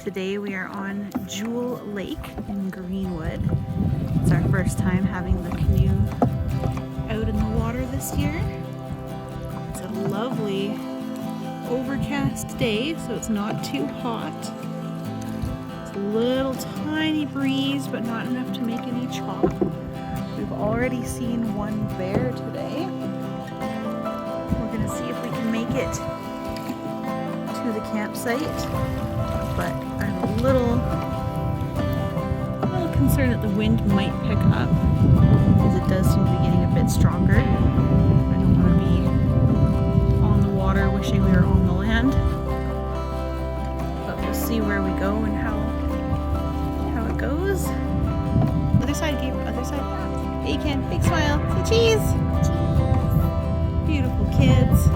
Today we are on Jewel Lake in Greenwood. It's our first time having the canoe out in the water this year. It's a lovely overcast day, so it's not too hot. It's a little tiny breeze, but not enough to make any chop. We've already seen one bear today. We're gonna see if we can make it to the campsite, but I'm a little concerned that the wind might pick up, because it does seem to be getting a bit stronger. I don't want to be on the water wishing we were on the land, but we'll see where we go and how it goes. Other side, Gabriel, other side. Hey Ken, big smile, say cheese! Cheese! Beautiful kids.